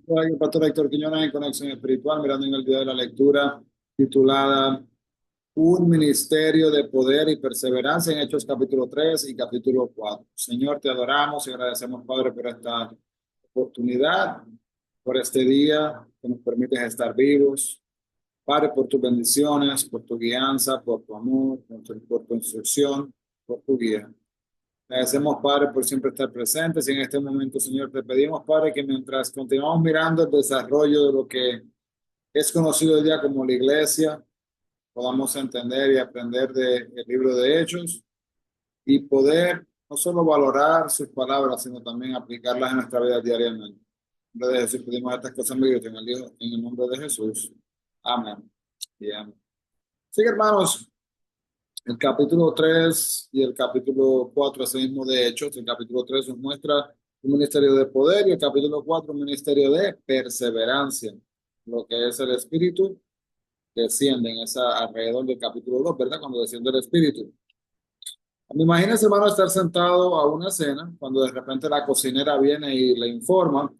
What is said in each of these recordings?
Soy el pastor Héctor Quiñones en Conexión Espiritual, mirando en el día de la lectura titulada Un Ministerio de Poder y Perseverancia en Hechos capítulo 3 y capítulo 4. Señor, te adoramos y agradecemos, Padre, por esta oportunidad, por este día que nos permites estar vivos. Padre, por tus bendiciones, por tu guianza, por tu amor, por tu instrucción, por tu guía. Agradecemos, Padre, por siempre estar presentes y en este momento, Señor, te pedimos, Padre, que mientras continuamos mirando el desarrollo de lo que es conocido hoy día como la iglesia, podamos entender y aprender del libro de Hechos y poder no solo valorar sus palabras, sino también aplicarlas en nuestra vida diariamente. En nombre de Jesús pedimos estas cosas, mi Dios, en el nombre de Jesús. Amén. Y amén. Sí, hermanos, el capítulo 3 y el capítulo 4 así mismo de Hechos. El capítulo 3 nos muestra un ministerio de poder y el capítulo 4 un ministerio de perseverancia. Lo que es el Espíritu desciende en esa, alrededor del capítulo 2, ¿verdad? Cuando desciende el Espíritu. Me imagino, hermano, estar sentado a una cena cuando de repente la cocinera viene y le informa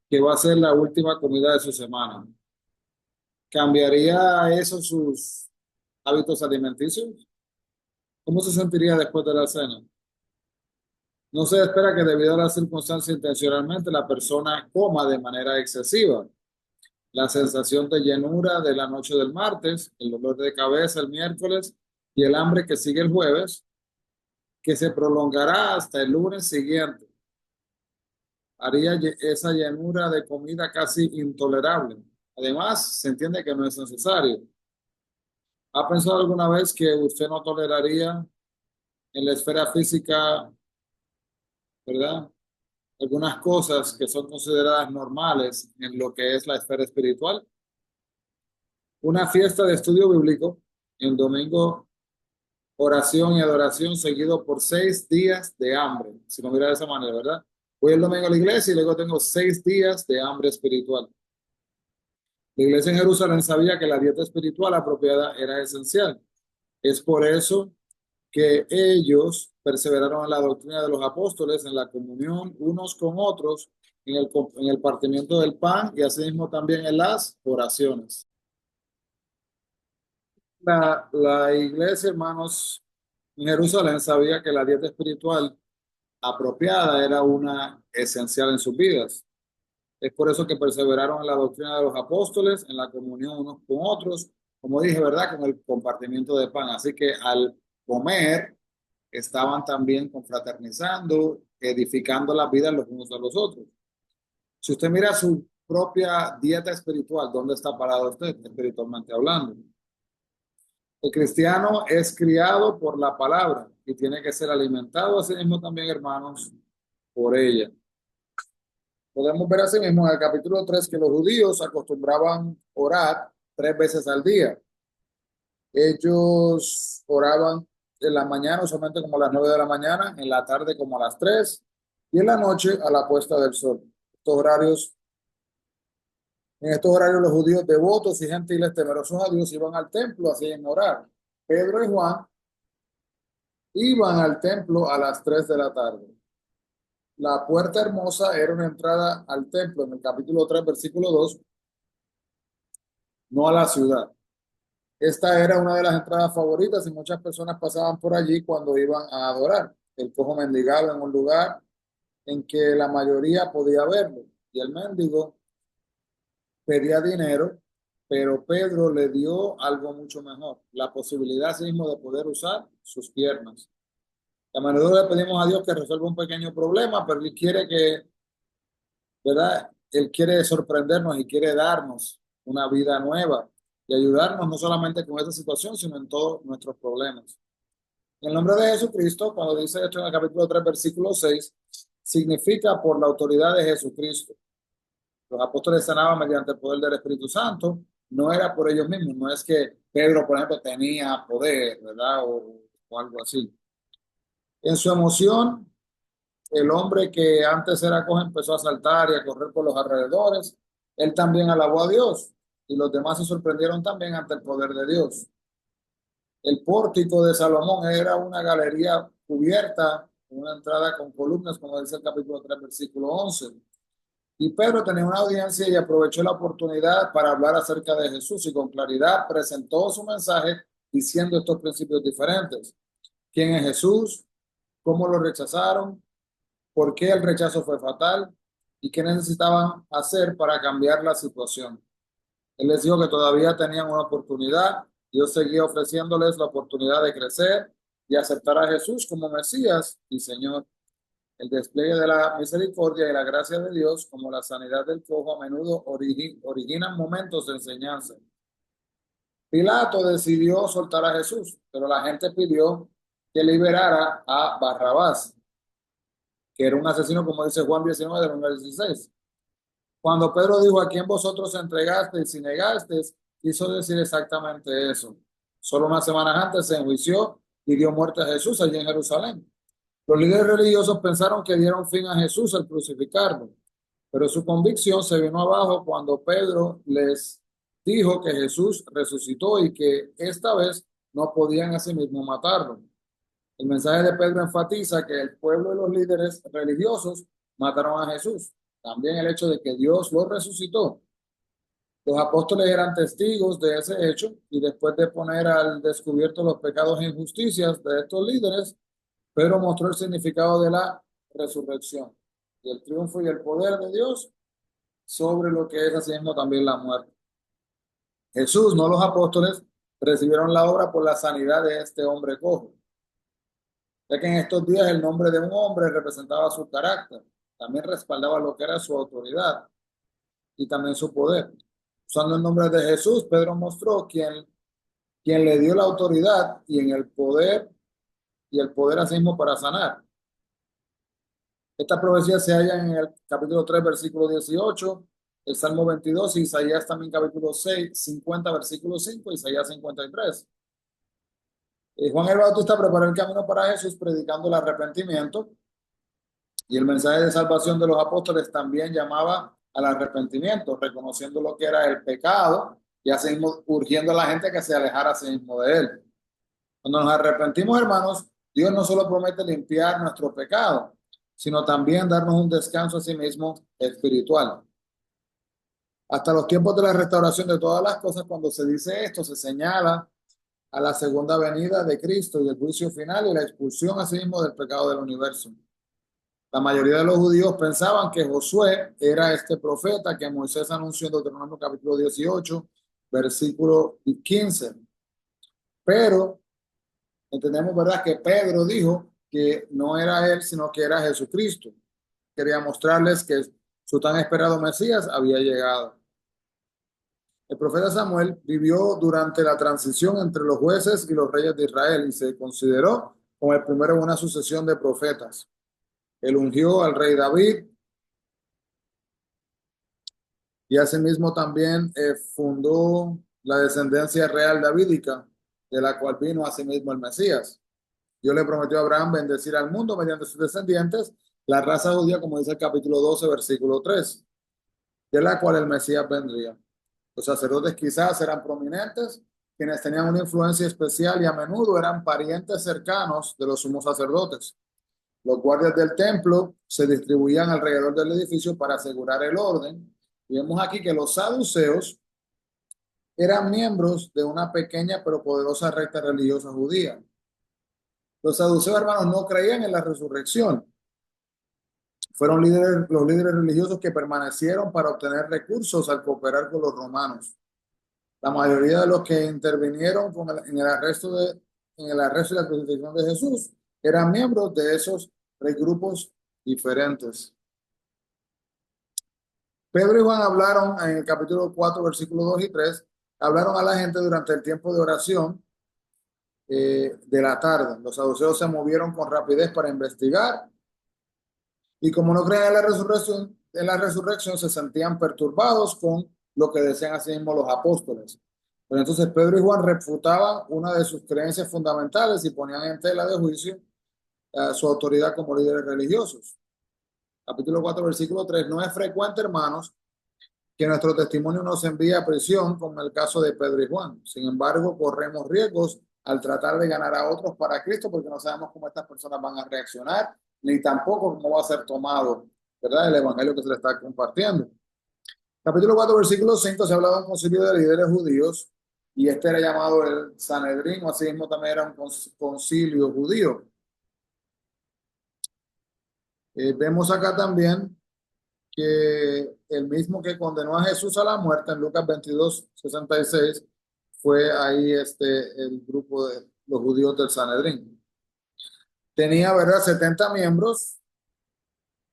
que va a ser la última comida de su semana. ¿Cambiaría eso sus hábitos alimenticios? ¿Cómo se sentiría después de la cena? No se espera que debido a las circunstancias intencionalmente la persona coma de manera excesiva. La sensación de llenura de la noche del martes, el dolor de cabeza el miércoles y el hambre que sigue el jueves, que se prolongará hasta el lunes siguiente, haría esa llenura de comida casi intolerable. Además, se entiende que no es necesario. ¿Ha pensado alguna vez que usted no toleraría en la esfera física, verdad? Algunas cosas que son consideradas normales en lo que es la esfera espiritual. Una fiesta de estudio bíblico, el domingo oración y adoración seguido por 6 días de hambre, si lo mira de esa manera, ¿verdad? Voy el domingo a la iglesia y luego tengo 6 días de hambre espiritual. La iglesia en Jerusalén sabía que la dieta espiritual apropiada era esencial. Es por eso que ellos perseveraron en la doctrina de los apóstoles, en la comunión unos con otros, en el partimiento del pan y asimismo también en las oraciones. La iglesia, hermanos, en Jerusalén sabía que la dieta espiritual apropiada era una esencial en sus vidas. Es por eso que perseveraron en la doctrina de los apóstoles, en la comunión unos con otros, como dije, ¿verdad? Con el compartimiento de pan. Así que al comer, estaban también confraternizando, edificando las vidas los unos a los otros. Si usted mira su propia dieta espiritual, ¿dónde está parado usted espiritualmente hablando? El cristiano es criado por la palabra y tiene que ser alimentado así mismo también, hermanos, por ella. Podemos ver así mismo en el capítulo 3 que los judíos acostumbraban orar 3 veces al día. Ellos oraban en la mañana, usualmente como a las 9 de la mañana, en la tarde como a las 3 y en la noche a la puesta del sol. Estos horarios, en estos horarios los judíos devotos y gentiles temerosos a Dios iban al templo así en orar. Pedro y Juan iban al templo a las 3 de la tarde. La puerta hermosa era una entrada al templo en el capítulo 3 versículo 2, no a la ciudad. Esta era una de las entradas favoritas y muchas personas pasaban por allí cuando iban a adorar. El cojo mendigaba en un lugar en que la mayoría podía verlo y el mendigo pedía dinero, pero Pedro le dio algo mucho mejor, la posibilidad sí mismo de poder usar sus piernas. A menudo le pedimos a Dios que resuelva un pequeño problema, pero Él quiere que, ¿verdad? Él quiere sorprendernos y quiere darnos una vida nueva y ayudarnos no solamente con esta situación, sino en todos nuestros problemas. En el nombre de Jesucristo, cuando dice esto en el capítulo 3 versículo 6 significa por la autoridad de Jesucristo. Los apóstoles sanaban mediante el poder del Espíritu Santo, no era por ellos mismos, no es que Pedro, por ejemplo, tenía poder, ¿verdad? O algo así. En su emoción, el hombre que antes era cojo empezó a saltar y a correr por los alrededores. Él también alabó a Dios y los demás se sorprendieron también ante el poder de Dios. El pórtico de Salomón era una galería cubierta, una entrada con columnas, como dice el capítulo 3, versículo 11. Y Pedro tenía una audiencia y aprovechó la oportunidad para hablar acerca de Jesús y con claridad presentó su mensaje diciendo estos principios diferentes. ¿Quién es Jesús? ¿Cómo lo rechazaron? ¿Por qué el rechazo fue fatal? ¿Y qué necesitaban hacer para cambiar la situación? Él les dijo que todavía tenían una oportunidad. Dios seguía ofreciéndoles la oportunidad de crecer y aceptar a Jesús como Mesías y Señor. El despliegue de la misericordia y la gracia de Dios, como la sanidad del cojo, a menudo originan momentos de enseñanza. Pilato decidió soltar a Jesús, pero la gente pidió que liberara a Barrabás, que era un asesino, como dice Juan 19, del 1 al 16. Cuando Pedro dijo, ¿a quién vosotros entregasteis y negasteis?, quiso decir exactamente eso. Solo unas semanas antes se enjuició y dio muerte a Jesús allí en Jerusalén. Los líderes religiosos pensaron que dieron fin a Jesús al crucificarlo, pero su convicción se vino abajo cuando Pedro les dijo que Jesús resucitó y que esta vez no podían asimismo matarlo. El mensaje de Pedro enfatiza que el pueblo y los líderes religiosos mataron a Jesús. También el hecho de que Dios lo resucitó. Los apóstoles eran testigos de ese hecho y después de poner al descubierto los pecados e injusticias de estos líderes, Pedro mostró el significado de la resurrección y el triunfo y el poder de Dios sobre lo que es asimismo también la muerte. Jesús, no los apóstoles, recibieron la obra por la sanidad de este hombre cojo, ya que en estos días el nombre de un hombre representaba su carácter, también respaldaba lo que era su autoridad y también su poder. Usando el nombre de Jesús, Pedro mostró quien le dio la autoridad y el poder asimismo para sanar. Esta profecía se halla en el capítulo 3, versículo 18, el Salmo 22, Isaías también capítulo 6, 50, versículo 5, Isaías 53. Juan el Bautista preparó el camino para Jesús predicando el arrepentimiento y el mensaje de salvación de los apóstoles también llamaba al arrepentimiento, reconociendo lo que era el pecado y así urgiendo a la gente que se alejara a sí mismo de él. Cuando nos arrepentimos, hermanos, Dios no solo promete limpiar nuestro pecado, sino también darnos un descanso a sí mismo espiritual. Hasta los tiempos de la restauración de todas las cosas, cuando se dice esto, se señala a la segunda venida de Cristo y el juicio final y la expulsión a sí mismo del pecado del universo. La mayoría de los judíos pensaban que Josué era este profeta que Moisés anunció en Deuteronomio capítulo 18, versículo 15. Pero entendemos, ¿verdad?, que Pedro dijo que no era él, sino que era Jesucristo. Quería mostrarles que su tan esperado Mesías había llegado. El profeta Samuel vivió durante la transición entre los jueces y los reyes de Israel y se consideró como el primero en una sucesión de profetas. Él ungió al rey David y asimismo también fundó la descendencia real davídica, de la cual vino asimismo el Mesías. Dios le prometió a Abraham bendecir al mundo mediante sus descendientes, la raza judía, como dice el capítulo 12, versículo 3, de la cual el Mesías vendría. Los sacerdotes quizás eran prominentes, quienes tenían una influencia especial y a menudo eran parientes cercanos de los sumos sacerdotes. Los guardias del templo se distribuían alrededor del edificio para asegurar el orden. Y vemos aquí que los saduceos eran miembros de una pequeña pero poderosa recta religiosa judía. Los saduceos, hermanos, no creían en la resurrección. Fueron los líderes religiosos que permanecieron para obtener recursos al cooperar con los romanos. La mayoría de los que intervinieron en el arresto y la crucifixión de Jesús eran miembros de esos tres grupos diferentes. Pedro y Juan hablaron en el capítulo 4, versículos 2 y 3, hablaron a la gente durante el tiempo de oración de la tarde. Los saduceos se movieron con rapidez para investigar y como no creían en la resurrección, se sentían perturbados con lo que decían así mismo los apóstoles. Pero entonces Pedro y Juan refutaban una de sus creencias fundamentales y ponían en tela de juicio su autoridad como líderes religiosos. Capítulo 4, versículo 3. No es frecuente, hermanos, que nuestro testimonio nos envíe a prisión, como el caso de Pedro y Juan. Sin embargo, corremos riesgos al tratar de ganar a otros para Cristo porque no sabemos cómo estas personas van a reaccionar, ni tampoco cómo va a ser tomado ¿verdad? El evangelio que se le está compartiendo. Capítulo 4 versículo 5 se habla de un concilio de líderes judíos y este era llamado el Sanedrín, o así mismo también era un concilio judío. Vemos acá también que el mismo que condenó a Jesús a la muerte en Lucas 22:66 fue ahí el grupo de los judíos del Sanedrín. Tenía, ¿verdad?, 70 miembros,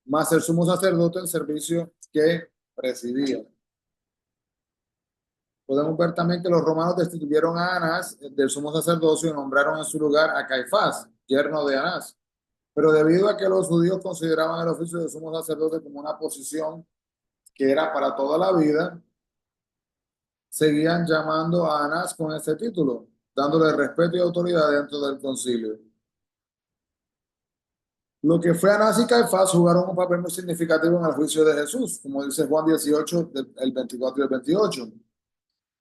más el sumo sacerdote en servicio que presidía. Podemos ver también que los romanos destituyeron a Anás del sumo sacerdocio y nombraron en su lugar a Caifás, yerno de Anás. Pero debido a que los judíos consideraban el oficio de sumo sacerdote como una posición que era para toda la vida, seguían llamando a Anás con este título, dándole respeto y autoridad dentro del concilio. Lo que fue Anás y Caifás jugaron un papel muy significativo en el juicio de Jesús, como dice Juan 18, el 24 y el 28.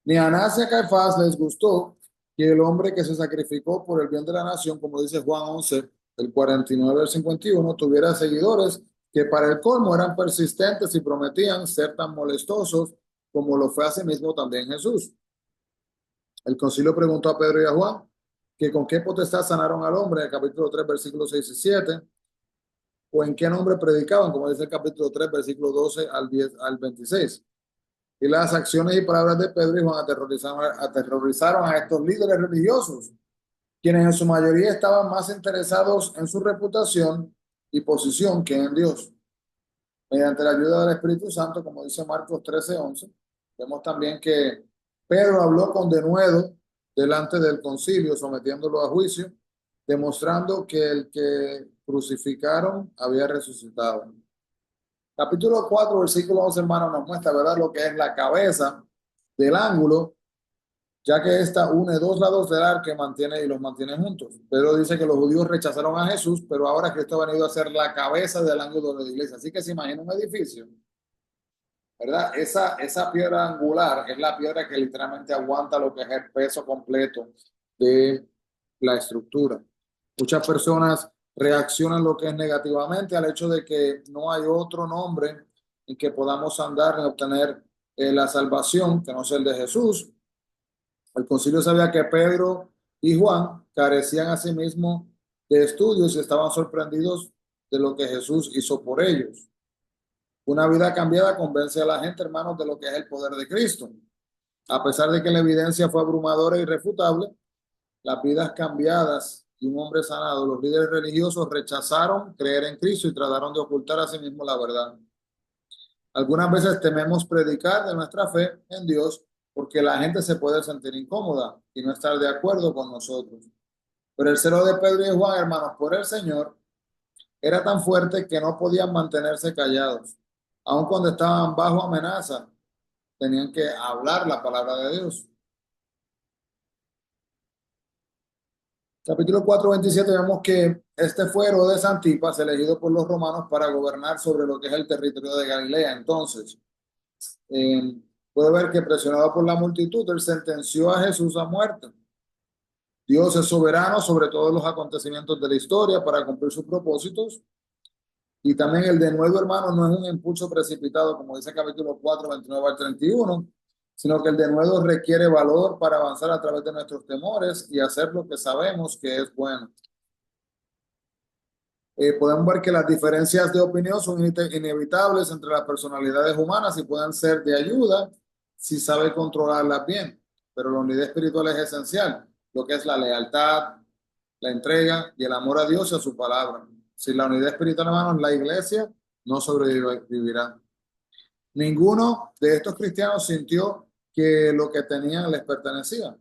Ni a Anás ni a Caifás les gustó que el hombre que se sacrificó por el bien de la nación, como dice Juan 11, el 49 al 51, tuviera seguidores que para el colmo eran persistentes y prometían ser tan molestosos como lo fue asimismo también Jesús. El concilio preguntó a Pedro y a Juan que con qué potestad sanaron al hombre en el capítulo 3, versículos 6 y 7, o en qué nombre predicaban, como dice el capítulo 3, versículo 12 al 10 al 26. Y las acciones y palabras de Pedro y Juan aterrorizaron a estos líderes religiosos, quienes en su mayoría estaban más interesados en su reputación y posición que en Dios. Mediante la ayuda del Espíritu Santo, como dice Marcos 13:11, vemos también que Pedro habló con denuedo delante del concilio, sometiéndolo a juicio, demostrando que el que crucificaron había resucitado. Capítulo 4, versículo 11, hermano, nos muestra, ¿verdad?, lo que es la cabeza del ángulo, ya que esta une dos lados del arco y los mantiene juntos. Pedro dice que los judíos rechazaron a Jesús, pero ahora Cristo ha venido a ser la cabeza del ángulo de la iglesia. Así que se imagina un edificio, ¿verdad? Esa piedra angular es la piedra que literalmente aguanta lo que es el peso completo de la estructura. Muchas personas reaccionan lo que es negativamente al hecho de que no hay otro nombre en que podamos andar y obtener la salvación que no sea el de Jesús. El concilio sabía que Pedro y Juan carecían asimismo de estudios y estaban sorprendidos de lo que Jesús hizo por ellos. Una vida cambiada convence a la gente, hermanos, de lo que es el poder de Cristo. A pesar de que la evidencia fue abrumadora e irrefutable, las vidas cambiadas y un hombre sanado, los líderes religiosos rechazaron creer en Cristo y trataron de ocultar a sí mismos la verdad. Algunas veces tememos predicar de nuestra fe en Dios porque la gente se puede sentir incómoda y no estar de acuerdo con nosotros. Pero el celo de Pedro y Juan, hermanos, por el Señor era tan fuerte que no podían mantenerse callados. Aun cuando estaban bajo amenaza, tenían que hablar la palabra de Dios. Capítulo 4:27 vemos que este fue Herodes Antipas, elegido por los romanos para gobernar sobre lo que es el territorio de Galilea. Entonces, eh, puede ver que presionado por la multitud, él sentenció a Jesús a muerte. Dios es soberano sobre todos los acontecimientos de la historia para cumplir sus propósitos. Y también el denuedo, hermano, no es un impulso precipitado, como dice el capítulo 4, 29 al 31, sino que el denuedo requiere valor para avanzar a través de nuestros temores y hacer lo que sabemos que es bueno. Podemos ver que las diferencias de opinión son inevitables entre las personalidades humanas y pueden ser de ayuda si sabe controlarlas bien, pero la unidad espiritual es esencial, lo que es la lealtad, la entrega y el amor a Dios y a su palabra. Sin la unidad espiritual, hermanos, la iglesia no sobrevivirá. Ninguno de estos cristianos sintió que lo que tenían les pertenecía,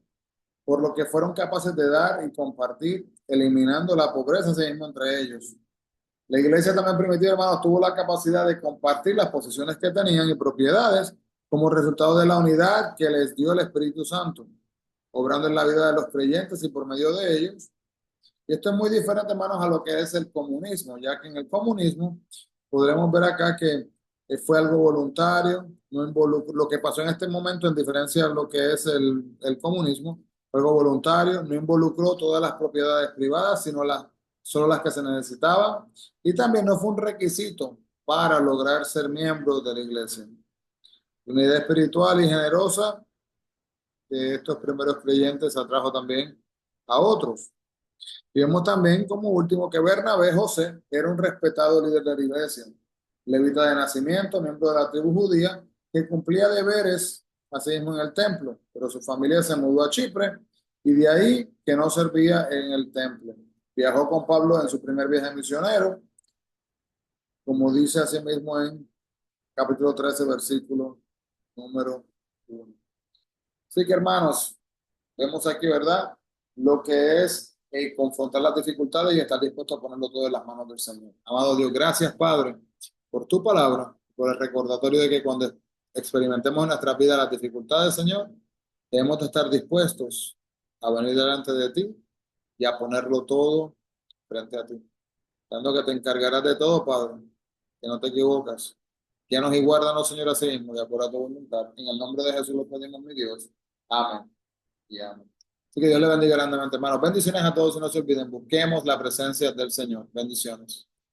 por lo que fueron capaces de dar y compartir, eliminando la pobreza así mismo entre ellos. La iglesia también primitiva, hermanos, tuvo la capacidad de compartir las posesiones que tenían y propiedades como resultado de la unidad que les dio el Espíritu Santo, obrando en la vida de los creyentes y por medio de ellos. Y esto es muy diferente, hermanos, a lo que es el comunismo, ya que en el comunismo podremos ver acá que fue algo voluntario, no involucró, lo que pasó en este momento, en diferencia de lo que es el comunismo, fue algo voluntario, no involucró todas las propiedades privadas, sino solo las que se necesitaban. Y también no fue un requisito para lograr ser miembros de la iglesia. Unidad espiritual y generosa de estos primeros creyentes atrajo también a otros. Y vemos también como último que Bernabé José era un respetado líder de la iglesia, levita de nacimiento, miembro de la tribu judía, que cumplía deberes asimismo en el templo, pero su familia se mudó a Chipre y de ahí que no servía en el templo. Viajó con Pablo en su primer viaje misionero, como dice asimismo en capítulo 13, versículo número 1. Así que hermanos, vemos aquí, ¿verdad? Lo que es confrontar las dificultades y estar dispuesto a ponerlo todo en las manos del Señor. Amado Dios, gracias, Padre, por tu palabra, por el recordatorio de que cuando experimentemos en nuestra vida las dificultades, Señor, debemos de estar dispuestos a venir delante de ti y a ponerlo todo frente a ti. Dando que te encargarás de todo, Padre, que no te equivocas. Guíanos y guárdanos, Señor, así mismo, de acuerdo a tu voluntad. En el nombre de Jesús lo pedimos, mi Dios. Amén y amén. Así que Dios le bendiga grandemente, hermanos. Bendiciones a todos y no se olviden, busquemos la presencia del Señor. Bendiciones.